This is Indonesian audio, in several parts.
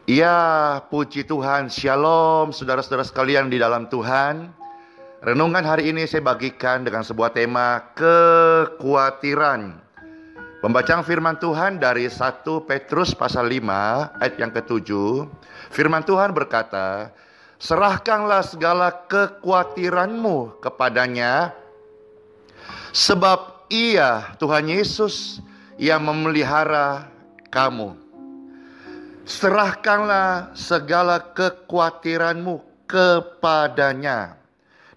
Ya, puji Tuhan, shalom saudara-saudara sekalian di dalam Tuhan. Renungan hari ini saya bagikan dengan sebuah tema kekhawatiran. Pembacaan firman Tuhan dari 1 Petrus pasal 5 ayat yang ke-7. Firman Tuhan berkata, serahkanlah segala kekhawatiranmu kepadanya, sebab Ia, Tuhan Yesus, yang memelihara kamu. Serahkanlah segala kekhawatiranmu kepadanya.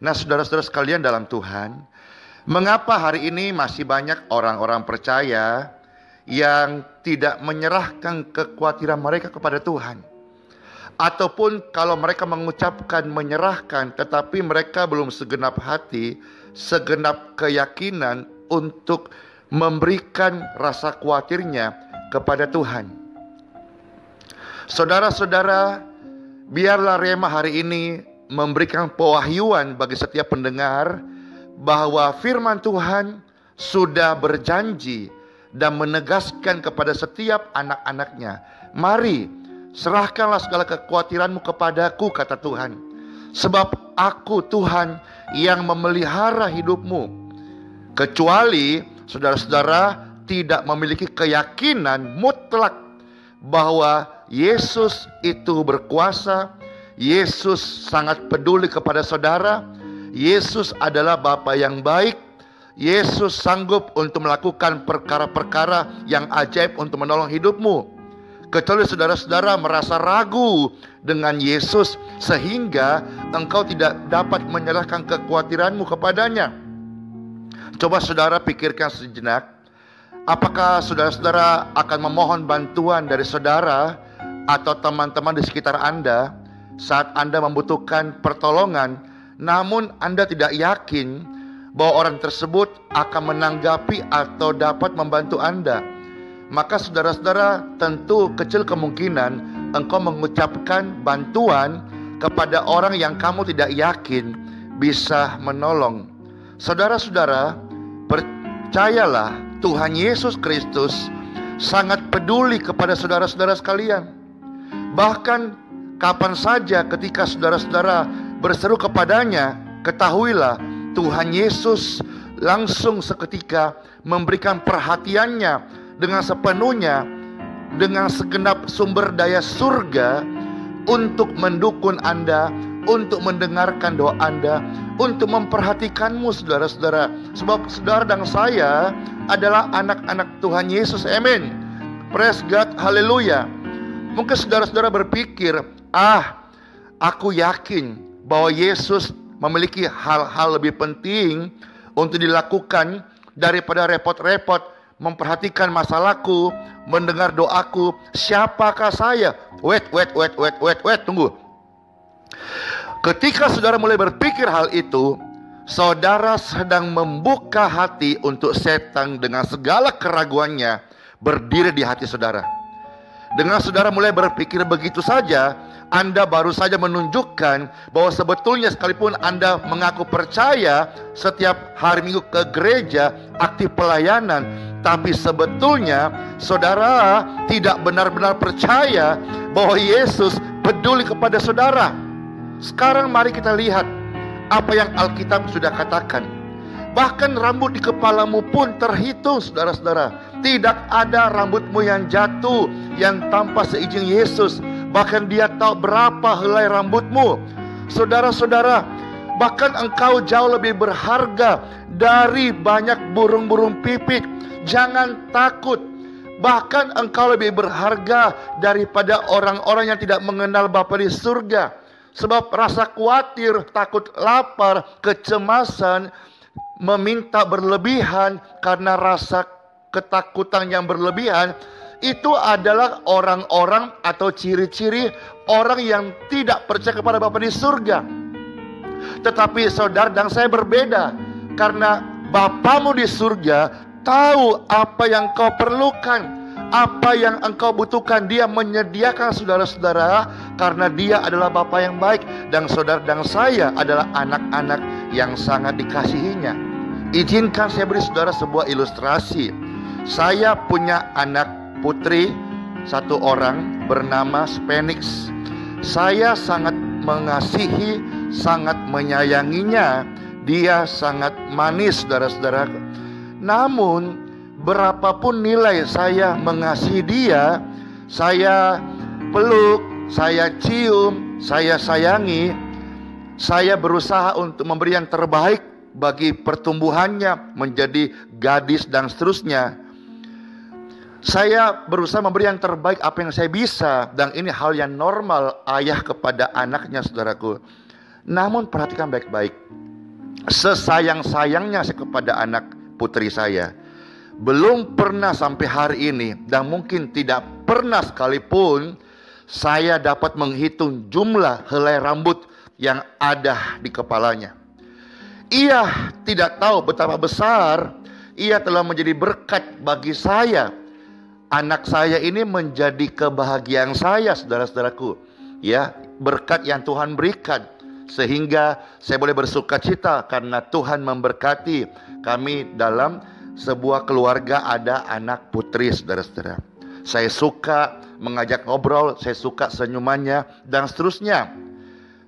Nah, saudara-saudara sekalian dalam Tuhan, mengapa hari ini masih banyak orang-orang percaya yang tidak menyerahkan kekhawatiran mereka kepada Tuhan? Ataupun kalau mereka mengucapkan menyerahkan, tetapi mereka belum segenap hati, segenap keyakinan untuk memberikan rasa khawatirnya kepada Tuhan. Saudara-saudara, biarlah Rema hari ini memberikan pewahyuan bagi setiap pendengar bahwa firman Tuhan sudah berjanji dan menegaskan kepada setiap anak-anaknya. Mari, serahkanlah segala kekhawatiranmu kepadaku, kata Tuhan. Sebab aku Tuhan yang memelihara hidupmu. Kecuali saudara-saudara tidak memiliki keyakinan mutlak bahwa Yesus itu berkuasa, Yesus sangat peduli kepada saudara, Yesus adalah Bapa yang baik, Yesus sanggup untuk melakukan perkara-perkara yang ajaib untuk menolong hidupmu. Kecuali saudara-saudara merasa ragu dengan Yesus sehingga engkau tidak dapat menyerahkan kekhawatiranmu kepadanya. Coba saudara pikirkan sejenak. Apakah saudara-saudara akan memohon bantuan dari saudara atau teman-teman di sekitar Anda saat Anda membutuhkan pertolongan, namun Anda tidak yakin bahwa orang tersebut akan menanggapi atau dapat membantu Anda? Maka saudara-saudara tentu kecil kemungkinan engkau mengucapkan bantuan kepada orang yang kamu tidak yakin bisa menolong. Saudara-saudara, percayalah, Tuhan Yesus Kristus sangat peduli kepada saudara-saudara sekalian. Bahkan kapan saja ketika saudara-saudara berseru kepadanya, ketahuilah Tuhan Yesus langsung seketika memberikan perhatiannya dengan sepenuhnya, dengan segenap sumber daya surga untuk mendukung Anda, untuk mendengarkan doa Anda, untuk memperhatikanmu saudara-saudara. Sebab saudara dan saya adalah anak-anak Tuhan Yesus, amin. Praise God, haleluya. Mungkin saudara-saudara berpikir, aku yakin bahwa Yesus memiliki hal-hal lebih penting untuk dilakukan daripada repot-repot memperhatikan masalahku, mendengar doaku. Siapakah saya? Wait, tunggu. Ketika saudara mulai berpikir hal itu, saudara sedang membuka hati untuk setan dengan segala keraguannya berdiri di hati saudara. Dengan saudara mulai berpikir begitu saja, Anda baru saja menunjukkan bahwa sebetulnya sekalipun Anda mengaku percaya setiap hari Minggu ke gereja, aktif pelayanan, tapi sebetulnya saudara tidak benar-benar percaya bahwa Yesus peduli kepada saudara. Sekarang mari kita lihat apa yang Alkitab sudah katakan. Bahkan rambut di kepalamu pun terhitung, saudara-saudara. Tidak ada rambutmu yang jatuh yang tanpa seizin Yesus. Bahkan Dia tahu berapa helai rambutmu. Saudara-saudara, bahkan engkau jauh lebih berharga dari banyak burung-burung pipit. Jangan takut. Bahkan engkau lebih berharga daripada orang-orang yang tidak mengenal Bapa di surga. Sebab rasa khawatir, takut lapar, kecemasan, meminta berlebihan karena rasa ketakutan yang berlebihan, itu adalah orang-orang atau ciri-ciri orang yang tidak percaya kepada Bapa di surga. Tetapi saudara dan saya berbeda, karena Bapamu di surga tahu apa yang kau perlukan, apa yang engkau butuhkan. Dia menyediakan saudara-saudara, karena Dia adalah Bapa yang baik. Dan saudara dan saya adalah anak-anak yang sangat dikasihinya. Izinkan saya beri saudara sebuah ilustrasi. Saya punya anak putri, satu orang bernama Spenix. Saya sangat mengasihi, sangat menyayanginya. Dia sangat manis, saudara-saudara. Namun berapapun nilai saya mengasihi dia, saya peluk, saya cium, saya sayangi, saya berusaha untuk memberi yang terbaik bagi pertumbuhannya menjadi gadis dan seterusnya. Saya berusaha memberi yang terbaik apa yang saya bisa, dan ini hal yang normal ayah kepada anaknya, saudaraku. Namun perhatikan baik-baik, sesayang-sayangnya saya kepada anak putri saya, belum pernah sampai hari ini, dan mungkin tidak pernah sekalipun saya dapat menghitung jumlah helai rambut yang ada di kepalanya. Ia tidak tahu betapa besar ia telah menjadi berkat bagi saya. Anak saya ini menjadi kebahagiaan saya, saudara-saudaraku. Ya, berkat yang Tuhan berikan, sehingga saya boleh bersuka cita karena Tuhan memberkati kami dalam sebuah keluarga ada anak putri, saudara-saudara. Saya suka mengajak ngobrol, saya suka senyumannya, dan seterusnya.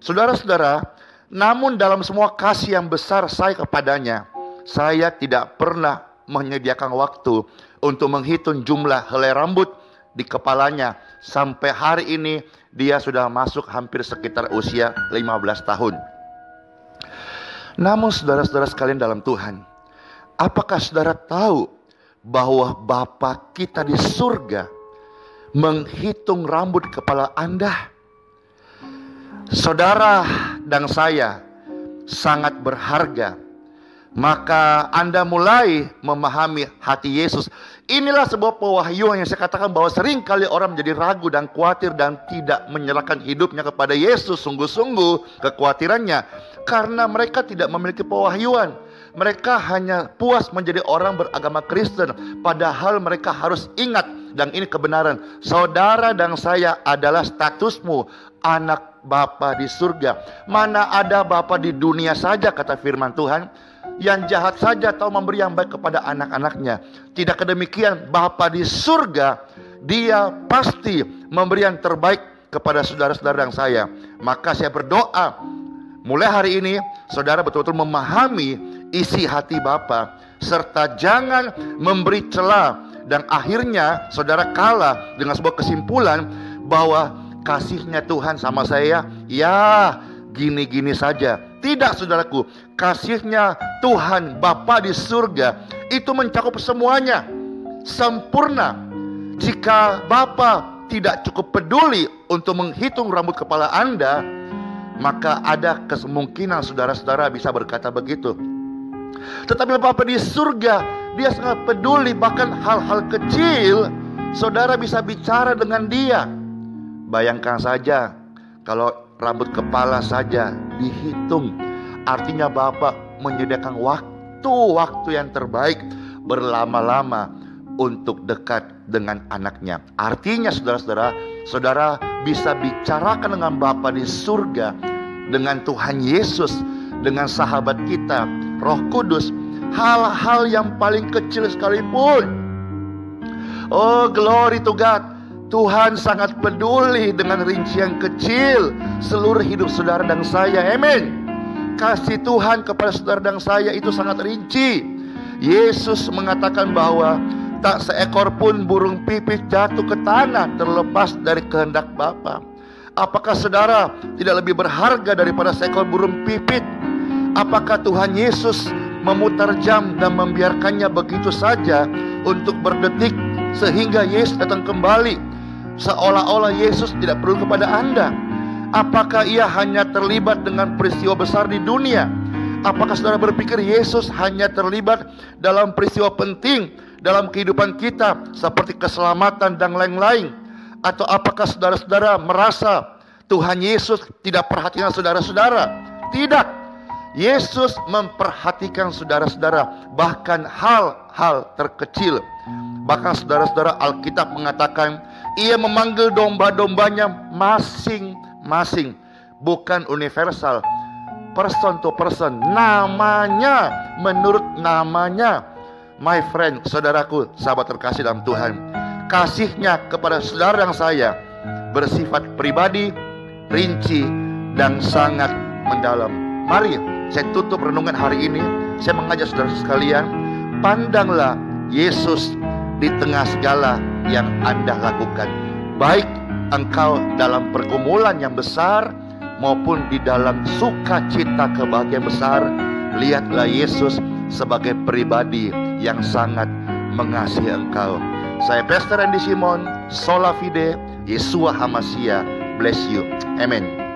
Saudara-saudara, namun dalam semua kasih yang besar saya kepadanya, saya tidak pernah menyediakan waktu untuk menghitung jumlah helai rambut di kepalanya. Sampai hari ini dia sudah masuk hampir sekitar usia 15 tahun. Namun saudara-saudara sekalian dalam Tuhan, apakah saudara tahu bahwa Bapa kita di surga menghitung rambut kepala Anda? Saudara dan saya sangat berharga. Maka Anda mulai memahami hati Yesus. Inilah sebuah pewahyuan yang saya katakan bahwa sering kali orang menjadi ragu dan khawatir dan tidak menyerahkan hidupnya kepada Yesus sungguh-sungguh, kekhawatirannya karena mereka tidak memiliki pewahyuan. Mereka hanya puas menjadi orang beragama Kristen, padahal mereka harus ingat, dan ini kebenaran, saudara dan saya adalah statusmu anak Bapa di surga. Mana ada Bapa di dunia saja, kata firman Tuhan, yang jahat saja tahu memberi yang baik kepada anak-anaknya. Tidak demikian Bapa di surga, dia pasti memberi yang terbaik kepada saudara-saudara dan saya. Maka saya berdoa, mulai hari ini saudara betul-betul memahami isi hati Bapa, serta jangan memberi celah, dan akhirnya saudara kalah dengan sebuah kesimpulan bahwa kasihnya Tuhan sama saya ya gini-gini saja. Tidak, saudaraku, kasihnya Tuhan Bapa di surga itu mencakup semuanya, sempurna. Jika Bapa tidak cukup peduli untuk menghitung rambut kepala Anda, maka ada kemungkinan saudara-saudara bisa berkata begitu. Tetapi Bapa di surga, dia sangat peduli, bahkan hal-hal kecil saudara bisa bicara dengan dia. Bayangkan saja kalau rambut kepala saja dihitung, artinya Bapa menyediakan waktu yang terbaik berlama-lama untuk dekat dengan anaknya. Artinya saudara-saudara, saudara bisa bicarakan dengan Bapa di surga, dengan Tuhan Yesus, dengan sahabat kita, Roh Kudus, hal-hal yang paling kecil sekalipun. Oh, glory to God. Tuhan sangat peduli dengan rincian kecil seluruh hidup saudara dan saya. Amin. Kasih Tuhan kepada saudara dan saya itu sangat rinci. Yesus mengatakan bahwa tak seekor pun burung pipit jatuh ke tanah terlepas dari kehendak Bapa. Apakah saudara tidak lebih berharga daripada seekor burung pipit? Apakah Tuhan Yesus memutar jam dan membiarkannya begitu saja untuk berdetik sehingga Yesus datang kembali, seolah-olah Yesus tidak perlu kepada Anda? Apakah ia hanya terlibat dengan peristiwa besar di dunia? Apakah saudara berpikir Yesus hanya terlibat dalam peristiwa penting dalam kehidupan kita seperti keselamatan dan lain-lain? Atau apakah saudara-saudara merasa Tuhan Yesus tidak perhatikan saudara-saudara? Tidak. Yesus memperhatikan saudara-saudara, bahkan hal-hal terkecil. Bahkan saudara-saudara, Alkitab mengatakan ia memanggil domba-dombanya masing-masing, bukan universal, person to person, namanya menurut namanya. My friend, saudaraku, sahabat terkasih dalam Tuhan, kasihnya kepada saudara dan saya bersifat pribadi, rinci, dan sangat mendalam. Mari saya tutup renungan hari ini. Saya mengajak saudara sekalian, pandanglah Yesus di tengah segala yang Anda lakukan, baik engkau dalam pergumulan yang besar maupun di dalam sukacita kebahagiaan besar. Lihatlah Yesus sebagai pribadi yang sangat mengasihi engkau. Saya Pastor Andy Simon, Sola Fide, Yesua Hamasia, bless you. Amen.